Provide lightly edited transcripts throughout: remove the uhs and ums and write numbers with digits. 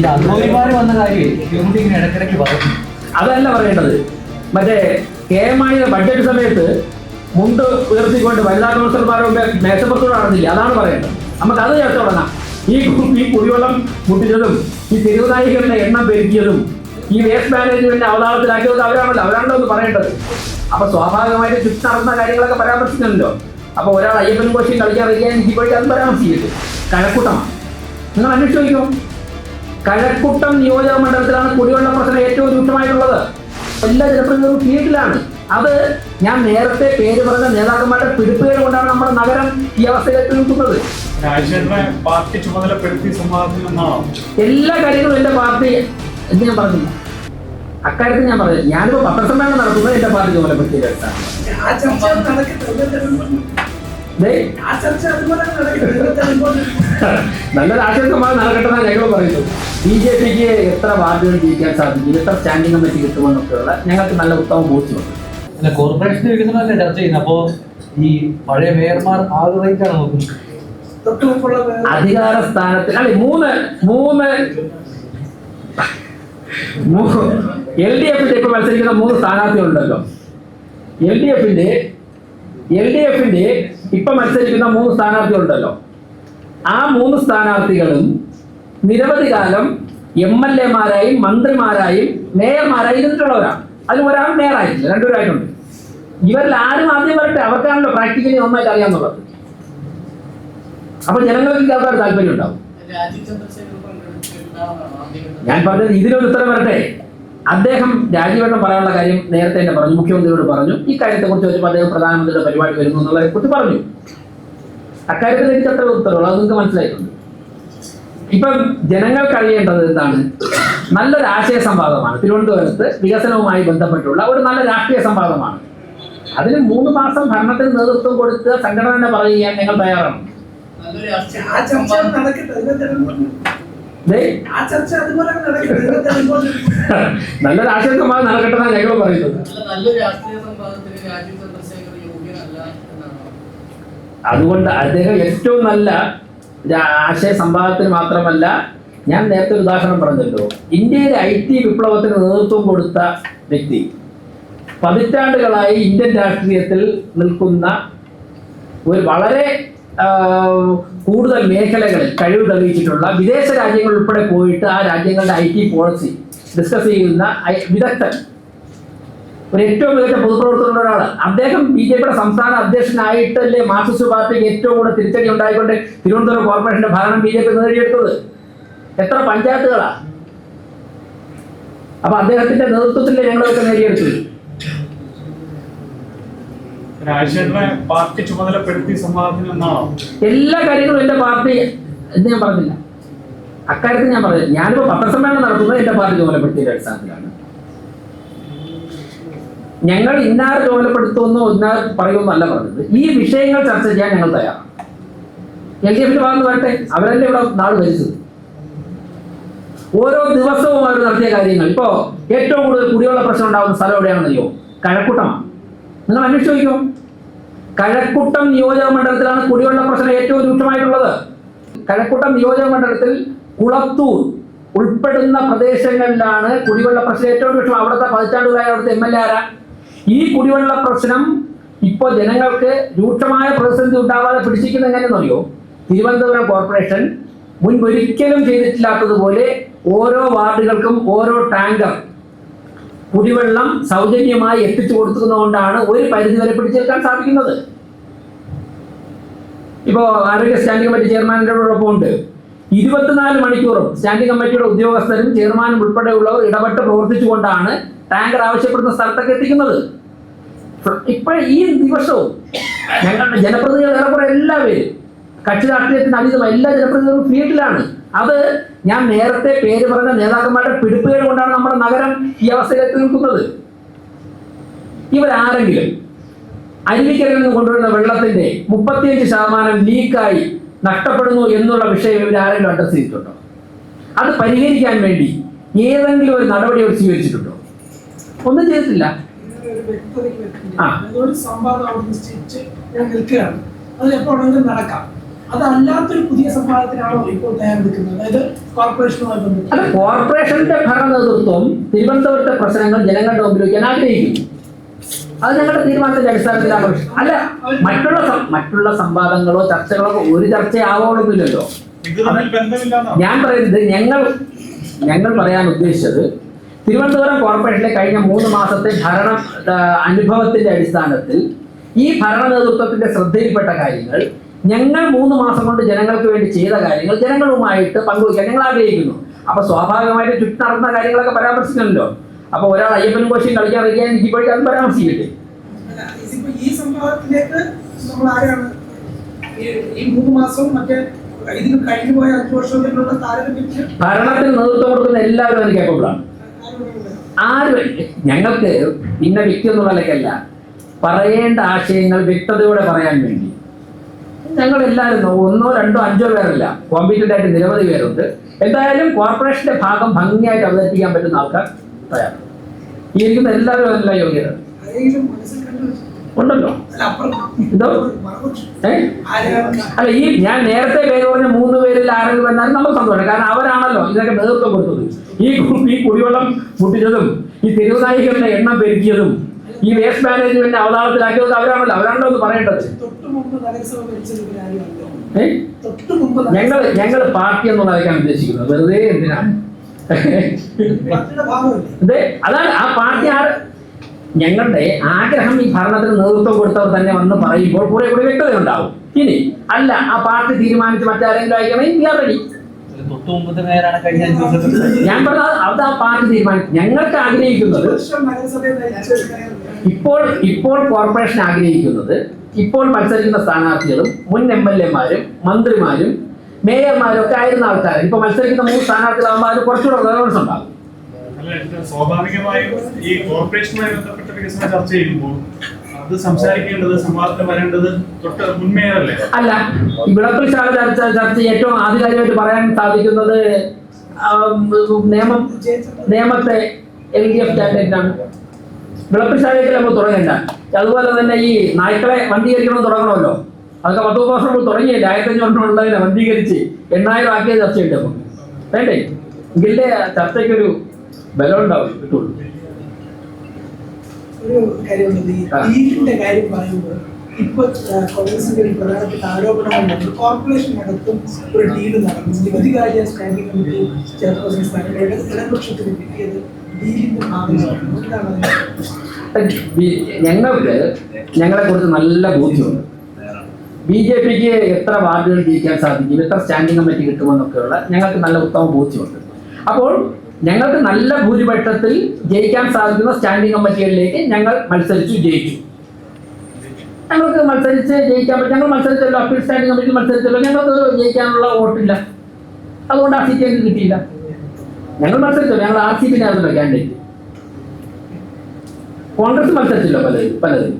വന്ന കാര്യം ഇടയ്ക്കിടയ്ക്ക് പറഞ്ഞു. അതല്ല പറയേണ്ടത്. മറ്റേ KMI ബഡ്ജറ്റ് സമയത്ത് മുണ്ട് ഉയർത്തിക്കൊണ്ട് വനിതാ കൗൺസിലർമാരുടെ മേശപ്പുറത്തോട് നടന്നില്ല. അതാണ് പറയേണ്ടത്. നമുക്ക് അത് ചേർത്ത് തുടങ്ങാം. ഈ കുടിവെള്ളം മുട്ടിച്ചതും ഈ തെരുവുനായികളുടെ എണ്ണം പെരുക്കിയതും ഈ വേസ്റ്റ് മാനേജ്മെന്റ് അവതാളത്തിലാക്കിയത് അവരാണല്ലോ ഒന്ന് പറയേണ്ടത്. അപ്പൊ സ്വാഭാവികമായിട്ട് ചുറ്റും നടന്ന കാര്യങ്ങളൊക്കെ പരാമർശിക്കുന്നുണ്ടല്ലോ. അപ്പൊ ഒരാൾ അയ്യപ്പൻ കോശിയും കളിക്കാറില്ല എനിക്ക് പോയിട്ട് അത് പരാമർശിക്കരുത്. കഴക്കൂട്ടമാണ്. നിങ്ങൾ അന്വേഷിച്ച് നോക്കിയോ? കഴക്കൂട്ടം നിയോജക മണ്ഡലത്തിലാണ് കുടിവെള്ള പ്രശ്നം ഏറ്റവും രൂക്ഷമായിട്ടുള്ളത്. എല്ലാ ജനപ്രതിനിധികളും ഫീൽഡിലാണ്. അത് ഞാൻ നേരത്തെ പേര് പറഞ്ഞ നേതാക്കന്മാരുടെ പിടിപ്പുകൾ കൊണ്ടാണ് നമ്മുടെ നഗരം ഈ അവസ്ഥയിലേക്ക് നിൽക്കുന്നത്. പാർട്ടി ചുമതലപ്പെടുത്തി എല്ലാ കാര്യങ്ങളും എന്റെ പാർട്ടി എന്ന് ഞാൻ പറഞ്ഞില്ല. അക്കാര്യത്തിൽ ഞാൻ പറഞ്ഞു. ഞാനിപ്പോ പത്രസമ്മേളനം നടത്തുന്നത് എന്റെ പാർട്ടി ചുമതലപ്പെടുത്തിയ നല്ലൊരു ആശയസമാധാനം നടക്കട്ടെന്നാണ് ഞങ്ങൾ പറയുന്നത്. BJPക്ക് എത്ര വാർഡുകൾ ജയിക്കാൻ സാധിക്കും, എത്ര സ്റ്റാൻഡിംഗ് കമ്മിറ്റി കിട്ടുമെന്നൊക്കെയുള്ള ഞങ്ങൾക്ക് നല്ല ഉത്തമ ബോധ്യമുണ്ട്. അല്ല, കോർപ്പറേഷൻ വികസനമല്ലേ ചർച്ച ചെയ്യുന്നത്. അപ്പോ ഈ പഴയ മേയർമാർ ആഗ്രഹിച്ചാണ് നോക്കുന്നത്. അധികാര സ്ഥാനത്തിൽ അല്ലെ മൂന്ന് LDFന്റെ ഇപ്പൊ മത്സരിക്കുന്ന 3 സ്ഥാനാർത്ഥികളുണ്ടല്ലോ. LDFന്റെ ഇപ്പൊ മത്സരിക്കുന്ന 3 സ്ഥാനാർത്ഥികളുണ്ടല്ലോ. ആ 3 സ്ഥാനാർത്ഥികളും നിരവധി കാലം MLA-മാരായും മന്ത്രിമാരായും മേയർമാരായും ഇരുന്നിട്ടുള്ളവരാണ്. അതിൽ ഒരാൾ മേയറായിട്ടില്ല, 2 പേരായിട്ടുണ്ട്. ഇവരിൽ ആരും ആദ്യം വരട്ടെ, അവർക്കാണല്ലോ പ്രാക്ടിക്കലി നന്നായിട്ട് അറിയാന്നുള്ളത്. അപ്പൊ ജനങ്ങൾക്ക് അവരുടെ താല്പര്യം ഉണ്ടാവും. ഞാൻ പറഞ്ഞത് ഇതിലൊരു ഉത്തരം വരട്ടെ. അദ്ദേഹം രാജീവേട്ടൻ പറയാനുള്ള കാര്യം നേരത്തെ തന്നെ പറഞ്ഞു, മുഖ്യമന്ത്രിയോട് പറഞ്ഞു. ഈ കാര്യത്തെ കുറിച്ച് ചോദിച്ചപ്പോൾ അദ്ദേഹം പ്രധാനമന്ത്രിയുടെ പരിപാടി വരുന്നു എന്നുള്ളതിനെ കുറിച്ച് പറഞ്ഞു. അക്കാര്യത്തിൽ എനിക്ക് അത്ര ഉത്തരവുള്ളൂ, അത് നിങ്ങൾക്ക് മനസ്സിലായിട്ടുണ്ട്. ഇപ്പം ജനങ്ങൾക്ക് അറിയേണ്ടത് എന്താണ്? നല്ലൊരു ആശയ സംവാദമാണ് തിരുവനന്തപുരത്ത് വികസനവുമായി ബന്ധപ്പെട്ടുള്ള ഒരു നല്ല രാഷ്ട്രീയ സംവാദമാണ്. അതിന് 3 മാസം ഭരണത്തിന് നേതൃത്വം കൊടുത്ത് സംഘടന തന്നെ പറയുക ഞങ്ങൾ തയ്യാറാണ്. നല്ലൊരു ആശയ സംവാദം നടക്കട്ടെന്നാണ് ഞങ്ങൾ പറയുന്നത്. അതുകൊണ്ട് അദ്ദേഹം ഏറ്റവും നല്ല ആശയ സംവാദത്തിന് മാത്രമല്ല, ഞാൻ നേരത്തെ ഒരു ഉദാഹരണം പറഞ്ഞല്ലോ, ഇന്ത്യയിലെ IT വിപ്ലവത്തിന് നേതൃത്വം കൊടുത്ത വ്യക്തി, പതിറ്റാണ്ടുകളായി ഇന്ത്യൻ രാഷ്ട്രീയത്തിൽ നിൽക്കുന്ന ഒരു വളരെ കൂടുതൽ മേഖലകളിൽ കഴിവ് തെളിയിച്ചിട്ടുള്ള വിദേശ രാജ്യങ്ങൾ ഉൾപ്പെടെ പോയിട്ട് ആ രാജ്യങ്ങളുടെ IT പോളിസി ഡിസ്കസ് ചെയ്യുന്ന വിദഗ്ധൻ, ഒരു ഏറ്റവും മികച്ച പൊതുപ്രവർത്തകരുടെ ഒരാൾ. അദ്ദേഹം BJPയുടെ സംസ്ഥാന അധ്യക്ഷനായിട്ടല്ലേ മാർക്സിസ്റ്റ് പാർട്ടിക്ക് ഏറ്റവും കൂടുതൽ തിരിച്ചടി ഉണ്ടായിക്കൊണ്ട് തിരുവനന്തപുരം കോർപ്പറേഷന്റെ ഭരണം BJP നേടിയെടുത്തത്. എത്ര പഞ്ചായത്തുകളാ? അപ്പൊ അദ്ദേഹത്തിന്റെ നേതൃത്വത്തിലേ ഞങ്ങളൊക്കെ നേടിയെടുത്തത്. പാർട്ടി ചുമതലപ്പെടുത്തി എല്ലാ കാര്യങ്ങളും എന്റെ പാർട്ടി എന്ന് ഞാൻ പറഞ്ഞില്ല. അക്കാര്യത്തിൽ ഞാൻ പറഞ്ഞില്ല. ഞാനിപ്പോ പത്രസമ്മേളനം നടത്തുന്നത് എന്റെ പാർട്ടി ചുമതലപ്പെടുത്തിയ അടിസ്ഥാനത്തിലാണ്. ഞങ്ങൾ ഇന്നാറ് ചുമതലപ്പെടുത്തുമെന്നോ ഇന്നാറ് പറയുമെന്നല്ല പറഞ്ഞത്. ഈ വിഷയങ്ങൾ ചർച്ച ചെയ്യാൻ ഞങ്ങൾ തയ്യാറാണ്. LDFന്റെ ഭാഗത്ത് വരട്ടെ, അവരല്ലേ ഇവിടെ നാട് ഭരിച്ചത്. ഓരോ ദിവസവും അവർ നടത്തിയ കാര്യങ്ങൾ. ഇപ്പോ ഏറ്റവും കൂടുതൽ കുടിവെള്ള പ്രശ്നം ഉണ്ടാകുന്ന സ്ഥലം എവിടെയാണെന്നല്ലോ? കഴക്കൂട്ടമാണ്. നിങ്ങൾ അന്വേഷിച്ച് നോക്കിയോ? കഴക്കൂട്ടം നിയോജക മണ്ഡലത്തിലാണ് കുടിവെള്ള പ്രശ്നം ഏറ്റവും രൂക്ഷമായിട്ടുള്ളത്. കഴക്കൂട്ടം നിയോജക മണ്ഡലത്തിൽ കുളത്തൂർ ഉൾപ്പെടുന്ന പ്രദേശങ്ങളിലാണ് കുടിവെള്ള പ്രശ്നം ഏറ്റവും രൂക്ഷം. അവിടുത്തെ പതിറ്റാണ്ടുകളായ അവിടുത്തെ MLA ആരാ? ഈ കുടിവെള്ള പ്രശ്നം ഇപ്പോൾ ജനങ്ങൾക്ക് രൂക്ഷമായ പ്രതിസന്ധി ഉണ്ടാവാതെ പിടിച്ചിരിക്കുന്നത് എങ്ങനെയെന്നറിയോ? തിരുവനന്തപുരം കോർപ്പറേഷൻ മുൻപൊരിക്കലും ചെയ്തിട്ടില്ലാത്തതുപോലെ ഓരോ വാർഡുകൾക്കും ഓരോ ടാങ്കർ കുടിവെള്ളം സൗജന്യമായി എത്തിച്ചു കൊടുക്കുന്നതുകൊണ്ടാണ് ഒരു പരിധിവരെ പിടിച്ചെടുക്കാൻ സാധിക്കുന്നത്. ഇപ്പോൾ ആരോഗ്യ സ്റ്റാൻഡിംഗ് കമ്മിറ്റി ചെയർമാനോടൊപ്പം ഉണ്ട്. 24 മണിക്കൂറും സ്റ്റാൻഡിംഗ് കമ്മിറ്റിയുടെ ഉദ്യോഗസ്ഥരും ചെയർമാനും ഉൾപ്പെടെയുള്ളവർ ഇടപെട്ട് പ്രവർത്തിച്ചുകൊണ്ടാണ് ടാങ്കർ ആവശ്യപ്പെടുന്ന സ്ഥലത്തൊക്കെ എത്തിക്കുന്നത്. ഇപ്പോൾ ഈ ദിവസവും ഞങ്ങളുടെ ജനപ്രതിനിധികൾ ഏറെക്കുറെ എല്ലാവരും കക്ഷി രാഷ്ട്രീയത്തിന് അതീതമായ എല്ലാ ജനപ്രതിനിധികളും ഫീൽഡിലാണ്. അത് ഞാൻ നേരത്തെ പേര് പറഞ്ഞ നേതാക്കന്മാരുടെ പിടിപ്പുകൾ കൊണ്ടാണ് നമ്മുടെ നഗരം ഈ അവസ്ഥയിലേക്ക് നിൽക്കുന്നത്. ഇവരാരെങ്കിലും അരുവിക്കരയിൽ നിന്ന് കൊണ്ടുവരുന്ന വെള്ളത്തിന്റെ 35% ലീക്കായി നഷ്ടപ്പെടുന്നു എന്നുള്ള വിഷയം ഇവരാരെങ്കിലും അഡ്രസ് ചെയ്തിട്ടുണ്ടോ? അത് പരിഹരിക്കാൻ വേണ്ടി ഏതെങ്കിലും ഒരു നടപടി അവർ സ്വീകരിച്ചിട്ടുണ്ടോ? ഒന്നും ചെയ്തിട്ടില്ല. അതല്ലാത്തൊരു പുതിയ സംവാദത്തിനാണോ ഇപ്പോൾ തയ്യാറെടുക്കുന്നത്? അതായത് കോർപ്പറേഷനുമായി ബന്ധപ്പെട്ട് അല്ല, കോർപ്പറേഷന്റെ ഭരണ നേതൃത്വം തിരുവനന്തപുരത്തെ പ്രശ്നങ്ങൾ ജനങ്ങളുടെ മുമ്പിൽ വയ്ക്കാൻ ആഗ്രഹിക്കുന്നു. അത് ഞങ്ങളുടെ തീരുമാനത്തിന്റെ അടിസ്ഥാനത്തിലാണ്. അല്ല, മറ്റുള്ള സംവാദങ്ങളോ ചർച്ചകളോ ഒരു ചർച്ചയാവണമെന്നില്ലല്ലോ. ഇത് തമ്മിൽ ബന്ധമില്ലാന്നാണ് ഞാൻ പറയുന്നത് ഞങ്ങൾ പറയാൻ ഉദ്ദേശിച്ചത് തിരുവനന്തപുരം കോർപ്പറേഷനിലെ കഴിഞ്ഞ 3 മാസത്തെ ഭരണ അനുഭവത്തിന്റെ അടിസ്ഥാനത്തിൽ ഈ ഭരണ നേതൃത്വത്തിന്റെ ശ്രദ്ധയിൽപ്പെട്ട കാര്യങ്ങൾ, ഞങ്ങൾ 3 മാസം കൊണ്ട് ജനങ്ങൾക്ക് വേണ്ടി ചെയ്ത കാര്യങ്ങൾ ജനങ്ങളുമായിട്ട് പങ്കുവയ്ക്കാൻ ഞങ്ങൾ ആഗ്രഹിക്കുന്നു. അപ്പൊ സ്വാഭാവികമായിട്ട് ചുറ്റും നടന്ന കാര്യങ്ങളൊക്കെ പരാമർശിക്കണമല്ലോ. അപ്പൊ ഒരാൾ അയ്യപ്പനും കോശിയും കളിക്കാൻ ഇറങ്ങിയാൽ ഇപ്പോഴേക്കും അത് പരാമർശിക്കില്ലേ? ഇതിപ്പോ ഈ സംവാദത്തിലേക്ക് നമ്മൾ ആരാണ് ഈ 3 മാസവും മറ്റേ ഇതിന് കഴിഞ്ഞു പോയ 5 വർഷത്തിലുള്ള താരതമ്യത്തിൽ ഭരണത്തിന് നേതൃത്വം കൊടുക്കുന്ന എല്ലാവരും അതിന് കേൾപ്പബിളാണ്. ആരും ഞങ്ങൾക്ക് ഇന്ന വ്യക്തി എന്നുള്ള നിലയ്ക്കല്ല, പറയേണ്ട ആശയങ്ങൾ വ്യക്തതയോടെ പറയാൻ വേണ്ടി ഞങ്ങൾ എല്ലാവരും 1, 2, 5 പേരല്ല, കോമ്പീറ്റന്റ് ആയിട്ട് നിരവധി പേരുണ്ട്. എന്തായാലും കോർപ്പറേഷന്റെ ഭാഗം ഭംഗിയായിട്ട് അവതരിപ്പിക്കാൻ പറ്റുന്ന ആൾക്കാർ തയ്യാറാണ്. ഈ ഇരിക്കുന്ന എല്ലാവരും അതിനുള്ള യോഗ്യത ആരെങ്കിലും മനസ്സിൽ കണ്ടു ഉണ്ടല്ലോ. എന്തോ അല്ല, ഈ ഞാൻ നേരത്തെ പേര് പറഞ്ഞ 3 പേരിൽ ആരെങ്കിലും വന്നാലും നമുക്ക് സന്തോഷം. കാരണം അവരാണല്ലോ ഇതിനൊക്കെ നേതൃത്വം കൊടുത്തത്. ഈ കുടിവെള്ളം മുട്ടിച്ചതും ഈ തെരുവുനായികളുടെ എണ്ണം പെരുക്കിയതും ഈ വേസ്റ്റ് മാനേജ്മെന്റ് അവതാളത്തിലാക്കിയത് അവരാണല്ലോ ഒന്ന് പറയേണ്ടത്. ഞങ്ങൾ പാർട്ടി എന്നുള്ള അയക്കാൻ ഉദ്ദേശിക്കുന്നത് വെറുതെ എന്തിനാണ്? അതാണ് ആ പാർട്ടി. ഞങ്ങളുടെ ആഗ്രഹം ഈ ഭരണത്തിന് നേതൃത്വം കൊടുത്തവർ തന്നെ വന്ന് പറയുമ്പോൾ കുറെ കൂടി വ്യക്തത ഉണ്ടാവും. ഇനി അല്ല, ആ പാർട്ടി തീരുമാനിച്ച് മറ്റാരെങ്കിലും അയക്കണമെങ്കിൽ ഞാൻ പറഞ്ഞത് അത് ആ പാർട്ടി തീരുമാനിക്കും. ഞങ്ങൾക്ക് ആഗ്രഹിക്കുന്നത് ഇപ്പോൾ കോർപ്പറേഷൻ ആഗ്രഹിക്കുന്നത് ഇപ്പോൾ മത്സരിക്കുന്ന സ്ഥാനാർത്ഥികളും മുൻ MLA-മാരും മന്ത്രിമാരും മേയർമാരും ഒക്കെ ആയിരുന്ന ആൾക്കാർ ഇപ്പൊ മത്സരിക്കുന്ന 3 സ്ഥാനാർത്ഥികളാകുമ്പോൾ അത് കുറച്ചുകൂടെ റെലവൻസ് ഉണ്ടാകും. സ്വാഭാവികമായും ഈ കോർപ്പറേഷനുമായി ബന്ധപ്പെട്ട വികസന ചർച്ച ചെയ്യുമ്പോൾ അത് സംസാരിക്കേണ്ടത്, സംവാദത്തിന് വരേണ്ടത് തൊട്ട് മുൻമേയറല്ലേ? അല്ല, ഈ വിളപ്പിൽശാല ചർച്ച ഏറ്റവും ആധികാരികമായിട്ട് പറയാൻ സാധിക്കുന്നത് നിയമത്തെ LDF കാൻഡിഡേറ്റാണ്. വിളപ്പിൽശാലയ്ക്ക് നമ്മൾ തുടങ്ങേണ്ട. അതുപോലെ തന്നെ ഈ നായ്ക്കളെ വന്ധീകരിക്കണം തുടങ്ങണമല്ലോ. അതൊക്കെ 10 വർഷം മുമ്പ് തുടങ്ങിയില്ല. 1500 വന്ധീകരിച്ച് 8000 ആക്കിയ ചർച്ചയുണ്ട്. നമുക്ക് വേണ്ടേ? എങ്കിലേ ചർച്ചയ്ക്കൊരു ബലം ഉണ്ടാവും, കിട്ടുള്ളൂ. ഒരു കാര്യമുണ്ട്, ഈ ഡീലിന്റെ കാര്യം പറയുമ്പോൾ ഇപ്പൊ കോൺഗ്രസിന്റെ ഒരു പ്രധാനപ്പെട്ട ആരോപണമാണ് കോർപ്പറേഷനകത്തും ഒരു ഡീല് നടന്നു. നിരവധികാര്യ സ്റ്റാൻഡിംഗ് കമ്മിറ്റി ചെയർപേഴ്സൺ സ്ഥാനം ഇടതുപക്ഷത്തിന് കിട്ടിയത് ഡീലിന്റെ ഭാഗമാണ്. ഞങ്ങളെ കുറിച്ച് നല്ല ബോധ്യമുണ്ട്. BJPക്ക് എത്ര വാർഡുകൾ ജയിക്കാൻ സാധിക്കും, എത്ര സ്റ്റാൻഡിംഗ് കമ്മിറ്റി കിട്ടുമെന്നൊക്കെയുള്ള ഞങ്ങൾക്ക് നല്ല ഉത്തമ ബോധ്യമുണ്ട്. അപ്പോൾ ഞങ്ങൾക്ക് നല്ല ഭൂരിപക്ഷത്തിൽ ജയിക്കാൻ സാധിക്കുന്ന സ്റ്റാൻഡിംഗ് കമ്മിറ്റികളിലേക്ക് ഞങ്ങൾ മത്സരിച്ചു ജയിച്ചു. ഞങ്ങൾക്ക് മത്സരിച്ച് ജയിക്കാൻ പറ്റും. ഞങ്ങൾ മത്സരിച്ചല്ലോ, അപ്പീൽ സ്റ്റാൻഡിംഗ് കമ്മിറ്റി മത്സരിച്ചല്ലോ. ഞങ്ങൾക്ക് ജയിക്കാനുള്ള വോട്ടില്ല, അതുകൊണ്ട് ആ സീറ്റ് ഞങ്ങൾക്ക് കിട്ടിയില്ല. ഞങ്ങൾ മത്സരിച്ചല്ലോ, ഞങ്ങൾ RCP-നായിരുന്നല്ലോ കാൻഡിഡേറ്റ്. കോൺഗ്രസ് മത്സരിച്ചല്ലോ പലരും.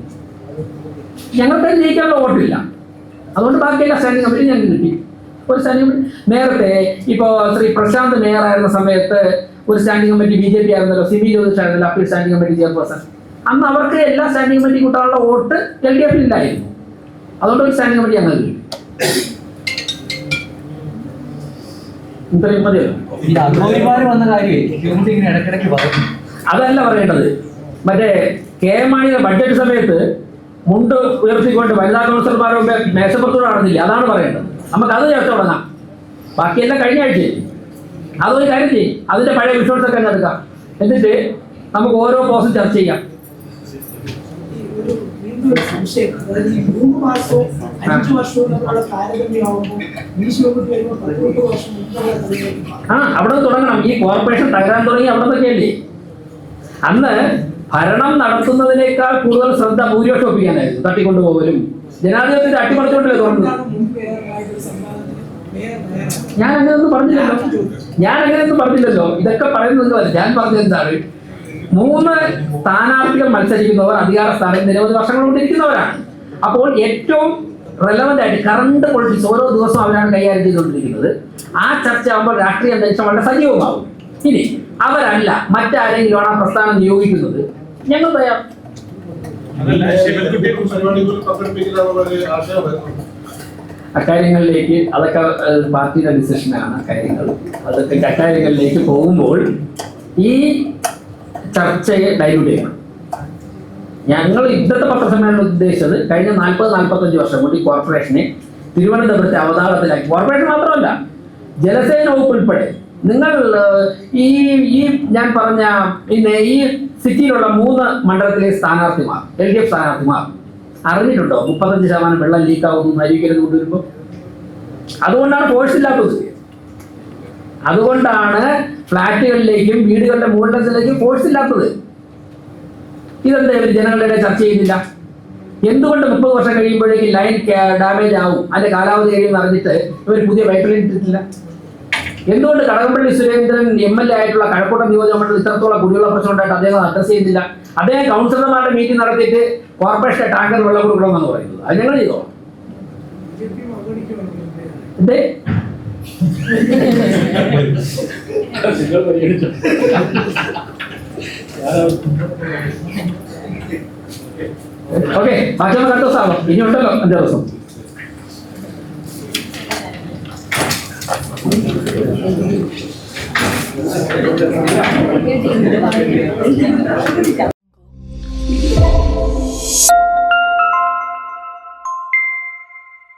ഞങ്ങൾക്ക് ജയിക്കാനുള്ള വോട്ടില്ല, അതുകൊണ്ട് ബാക്കിയുള്ള സ്റ്റാൻഡിംഗ് കമ്മിറ്റി ഞങ്ങൾക്ക് കിട്ടി. ഒരു സ്റ്റാൻഡിംഗ് കമ്മിറ്റി നേരത്തെ ഇപ്പോൾ ശ്രീ പ്രശാന്ത് മേയർ ആയിരുന്ന സമയത്ത് ഒരു സ്റ്റാൻഡിംഗ് കമ്മിറ്റി BJP ആയിരുന്നല്ലോ, CB ജ്യോതിഷ് ആയിരുന്നല്ലോ അപ്പീൽ സ്റ്റാൻഡിംഗ് കമ്മിറ്റി ചെയർപേഴ്സൺ. അന്ന് അവർക്ക് എല്ലാ സ്റ്റാൻഡിംഗ് കമ്മിറ്റി കൂട്ടാനുള്ള വോട്ട് LDF-ലില്ലായിരുന്നു. അതുകൊണ്ട് ഒരു സ്റ്റാൻഡിംഗ് കമ്മിറ്റി ഞങ്ങൾ കിട്ടി. ഇത്രയും മതിയല്ലോ. വന്ന കാര്യമേ ഇടയ്ക്കിടയ്ക്ക് പറഞ്ഞു. അതല്ല പറയേണ്ടത്. മറ്റേ KM മാണിയുടെ ബഡ്ജറ്റ് സമയത്ത് മുണ്ട് ഉയർത്തിക്കൊണ്ട് വനിതാ കൗൺസിലർമാരുടെ മുമ്പേ മേശപ്പുറത്തോട് നടന്നില്ല. അതാണ് പറയേണ്ടത്. നമുക്ക് അത് ചേർത്ത് തുടങ്ങാം. ബാക്കിയെല്ലാം കഴിഞ്ഞ ആഴ്ച അതൊരു കാര്യം ചെയ്യും. അതിന്റെ പഴയ വിഷ്വൽസ് ഒക്കെ എടുക്കാം. എന്നിട്ട് നമുക്ക് ഓരോ പോസ്റ്റും ചർച്ച ചെയ്യാം. സംശയം, അതായത് ഈ 3 മാസവും 5 വർഷവും തമ്മിലുള്ള താരതമ്യമാകുമ്പോൾ അവിടെ തുടങ്ങണം. ഈ കോർപ്പറേഷൻ തകരാൻ തുടങ്ങി അവിടെ നിന്നൊക്കെയല്ലേ. അന്ന് ഭരണം നടത്തുന്നതിനേക്കാൾ കൂടുതൽ ശ്രദ്ധ ഭൂരിപക്ഷം ഒപ്പിക്കാനായിരുന്നു. തട്ടിക്കൊണ്ടുപോകലും ജനാധിപത്യത്തെ അട്ടിമറിച്ചുകൊണ്ടല്ലേ തുടങ്ങുന്നത്. ഞാൻ അങ്ങനെയൊന്നും പറഞ്ഞില്ലല്ലോ. ഇതൊക്കെ പറയുന്നത് ഞാൻ പറഞ്ഞെന്താണ്, 3 സ്ഥാനാർത്ഥികൾ മത്സരിക്കുന്നവർ അധികാര സ്ഥാനം നിരവധി വർഷങ്ങൾ കൊണ്ടിരിക്കുന്നവരാണ്. അപ്പോൾ ഏറ്റവും റെലവന്റ് ആയിട്ട് കറണ്ട് പൊളിറ്റിക്സ് ഓരോ ദിവസവും അവരാണ് കൈകാര്യം ചെയ്തുകൊണ്ടിരിക്കുന്നത്. ആ ചർച്ച ആകുമ്പോൾ രാഷ്ട്രീയ അന്തരീക്ഷം വളരെ സജീവമാകും. ഇനി അവരല്ല മറ്റാരെങ്കിലും ആണ് ആ പ്രസ്ഥാനം നിയോഗിക്കുന്നത്, ഞങ്ങൾ തയ്യാർ. അക്കാര്യങ്ങളിലേക്ക് അതൊക്കെ പാർട്ടിയുടെ ഡിസിഷനാണ് കാര്യങ്ങൾ. അതൊക്കെ അക്കാര്യങ്ങളിലേക്ക് പോകുമ്പോൾ ഈ ചർച്ചയെ ഡൈല്യൂട്ട് ചെയ്യണം. ഞങ്ങൾ ഇന്നത്തെ പത്രസമ്മേളനം ഉദ്ദേശിച്ചത് കഴിഞ്ഞ 40-45 വർഷം കൊണ്ട് ഈ കോർപ്പറേഷനെ തിരുവനന്തപുരത്തെ അവതാളത്തിലാക്കി. കോർപ്പറേഷൻ മാത്രമല്ല, ജലസേന വകുപ്പ് ഉൾപ്പെടെ നിങ്ങൾ ഈ ഞാൻ പറഞ്ഞ പിന്നെ ഈ സിറ്റിയിലുള്ള 3 മണ്ഡലത്തിലെ സ്ഥാനാർത്ഥിമാർ, LDF സ്ഥാനാർത്ഥിമാർ അറിഞ്ഞിട്ടുണ്ടോ 35% വെള്ളം ലീക്കാവുന്നു അരിക്കരുത് കൊണ്ടുവരുമ്പോൾ? അതുകൊണ്ടാണ് ഫോഴ്സ് ഇല്ലാത്തത്. അതുകൊണ്ടാണ് ഫ്ലാറ്റുകളിലേക്കും വീടുകളുടെ മുകളിലേക്കും ഫോഴ്സ് ഇല്ലാത്തത്. ഇതെന്താ ഇവർ ജനങ്ങളുടെ ചർച്ച ചെയ്യുന്നില്ല? എന്തുകൊണ്ട് 30 വർഷം കഴിയുമ്പോഴേക്കും ലൈൻ ഡാമേജ് ആവും, അതിന്റെ കാലാവധി കഴിയുമെന്ന് അറിഞ്ഞിട്ട് ഇവർ പുതിയ പൈപ്പ് ലൈൻ ഇട്ടിട്ടില്ല? എന്തുകൊണ്ട് കടകംപള്ളി സുരേന്ദ്രൻ MLA ആയിട്ടുള്ള കഴക്കൂട്ടം നിയോജകമണ്ഡലത്തിൽ ഇത്രത്തോളം കുടിവെള്ള പ്രശ്നം ഉണ്ടായിട്ട് അദ്ദേഹം അഡ്രസ് ചെയ്യുന്നില്ല? അദ്ദേഹം കൗൺസിലർമാരുടെ മീറ്റിംഗ് നടത്തിയിട്ട് കോർപ്പറേഷൻ ടാങ്കർ വെള്ളം കൊടുക്കണമെന്നാണ് പറയുന്നത്. അത് ഞങ്ങൾ ചെയ്തോ? എന്തേ ഓക്കെ, ബാക്കി 2 ദിവസം ഇനി ഉണ്ടല്ലോ 5 ദിവസം.